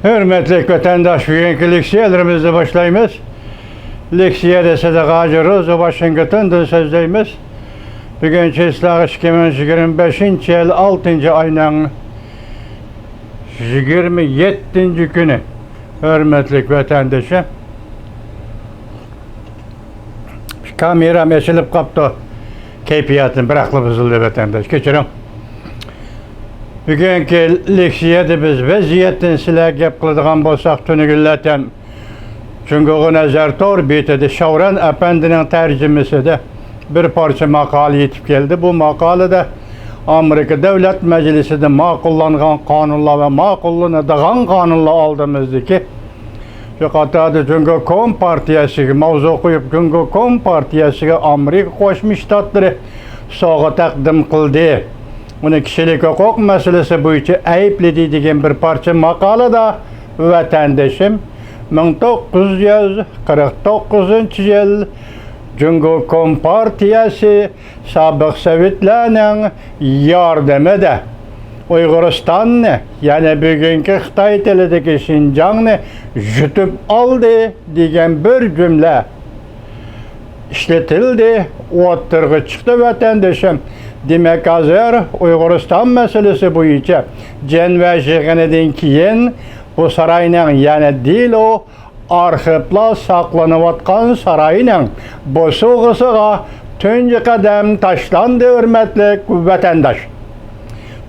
Hürmetli vatandaş, bugünkü leksiyalarımızı başlayımız. Leksiyada Sadaka Roza Washington'dan sözdeyimiz. Bugünkü ıslah 2025 yıl 6. ayının 27. günü. Hürmetli vatandaşım. Kameram açılıp kaptı. Keyfiyatını bıraklı bozuldu vatandaş. Geçirim. Bugünkü leksiyada biz vaziyetten sizler gap qiladigan bo'lsak tunigillardan Çünkü nazar tor betida Shavran apandining tarjimasida bir parça maqola yetib keldi. Bu maqolada Amerika Davlat Majlisida ma'qullangan qonunlar va ma'qullanadigan qonunlar oldimizdagi shu qatorda Cumhuriyet Partiyasiga mavzu qo'yib Cumhuriyet Partiyasiga Amerika Qo'shma Shtatlari sovg'a taqdim qildi. Uni kishilik huquq masalasi bo'yicha aybladi degan bir parcha maqolada vatandoshim 1949-yil Cumhuriyet Partiyasi sobiq Sovetlarning yordamida Uyg'uristonni, ya'ni bugungi Xitoy tilidagi Xinjiangni yutib oldi degan bir jumla ishlatildi, o'tirg'i chiqdi vatandoshim. Demek hazır Uyg'uriston masalasi bo'yicha Jenva yig'inidan keyin bu sarayning, ya'ni Dilo arxivlar saqlanayotgan sarayning bosug'isiga tunji qadam tashlandi, hurmatli vatandosh.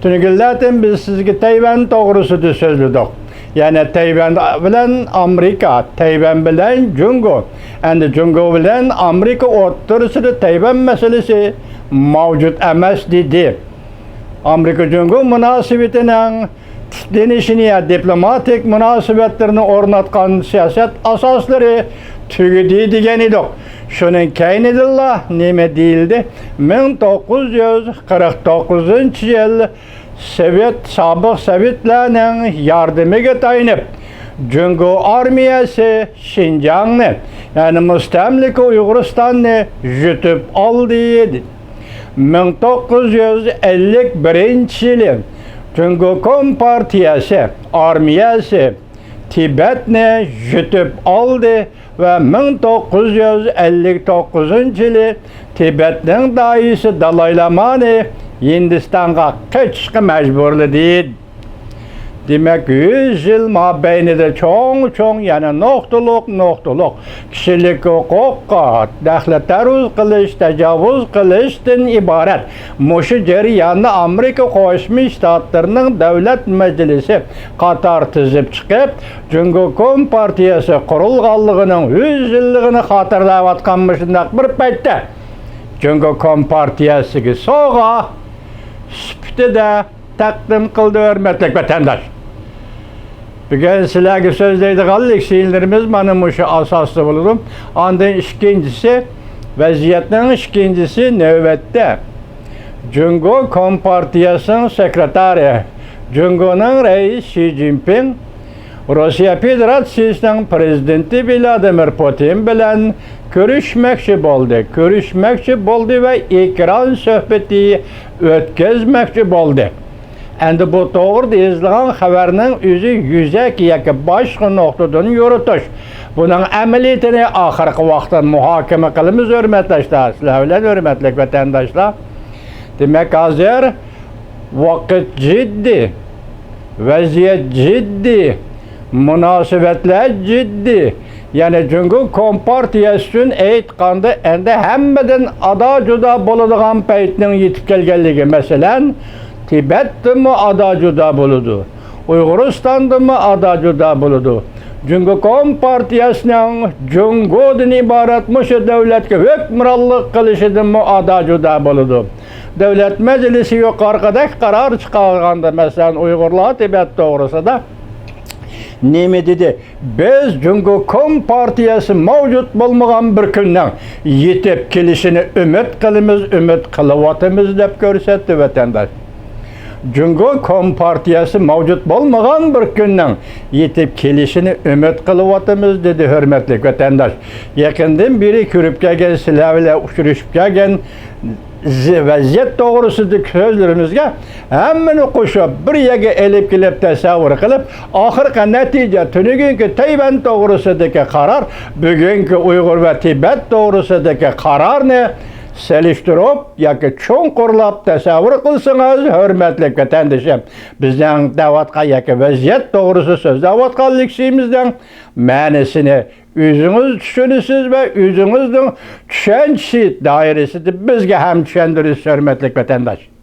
Tunigillardan biz sizga Tayvan to'g'risida so'zladik. Yani Tayvan bilan Amerika, Tayvan bilan Jungo. Endi Jungo bilan Amerika o'rtasida Tayvan masalasi mavjud emas dedi. Amerika Jungo munosabatining tiklanishini, diplomatik munosabatlarni o'rnatgan siyosat asoslari tugadi degan edik. Shuning kaynidilla nima deyildi? 1949-yil sobiq Sovetlarning yordamiga tayanib Jungo armiyasi Xinjiangni, ya'ni mustamlika Uyg'uristonni yutib oldi. 1951-yili Cumhuriyet Partiyasi armiyasi Tibetni yutib oldi ve 1959-yili Tibetning daisi Dalai Lamani Hindistan'a kaçışqa mecburladı. Demek 100 yıl mabeynida çoğun yani noktalıq kişilik hukukka daxli taruz qilish, tajovuz qilishdan ibaret. Muşu jarayonni Amerika Qo'shma Shtatlarining Davlat Majlisi qator tizib chiqib, Cumhuriyet Partiyasi qurilganligining 100 yilligini xotirlayotgan shundaq bir paytda Cumhuriyet Partiyasiga sovg'a sifatida taqdim qildi, hurmatli vatandosh. Bugün sizlerge sözleydiğen leksiyalarımız mana şu asaslı bulurum. Ondan ikincisi, vaziyetinin ikincisi növbette. Cumhuriyet Partiyası'nın sekreteri, Cumhuriyet'in reis Xi Jinping, Rusya Federasyası'nın prezidenti Vladimir Putin bilen görüşmekçi boldu ve ekran söhbeti ötközmekçi boldu. Endi bu doğru izlenen haberinin özü yüzek yeki başka noktadan yürütüş. Bunun ameliyatını ahirki vaqtda muhakeme qilamiz, hurmatdoshlar. Sizlar bilan hurmatli vatandoshlar. Demek hazır vaqt ciddi, vaziyat ciddi, munosabatlar ciddi. Yani Cumhuriyet Partiyasi uchun aytganda endi hammadan ada juda bo'ladigan paytning yetib kelganligi, masalan Tibet'dimi ada juda bo'ladi, Uyg'uristondimi ada juda bo'ladi. Cumhuriyet Partiyasining Jungodan iborat mushu davlatga hukmronlik qilishidimi ada juda bo'ladi. Davlat Majlisi yuqoridagi qaror chiqarganda, masalan Uyg'urlar Tibet to'g'risida nima dedi? Biz Cumhuriyet Partiyasi mavjud bo'lmagan bir kundan yetib kelishini umid qilamiz, umid qilyapmiz deb ko'rsatdi vatandosh. Cumhuriyet Partiyasi mavjud bo'lmagan bir kundan yetib kelishini umid qilyapmiz dedi, hurmatli vatandosh. Yaqindan beri ko'rib kelgan, sizlar bilan uchrashib kelgan vaziyat to'g'risidagi so'zlarimizga hammani qo'shib bir yerga elib kelib tasavvur qilib, oxirgi natija tunugungi Tayvan to'g'risidagi qaror, bugungi Uyg'ur va Tibet to'g'risidagi qarorni selishtirib yoki cho'nqurlab tasavvur qilsangiz, hurmatli vatandashim, bizning da'vatga yoki vaziyat to'g'risida so'zlayotganligimizdan ma'nosini o'zingiz tushunasiz va o'zingizning tushunchi doirasida bizga ham tushuntirasiz, hurmatli vatandosh.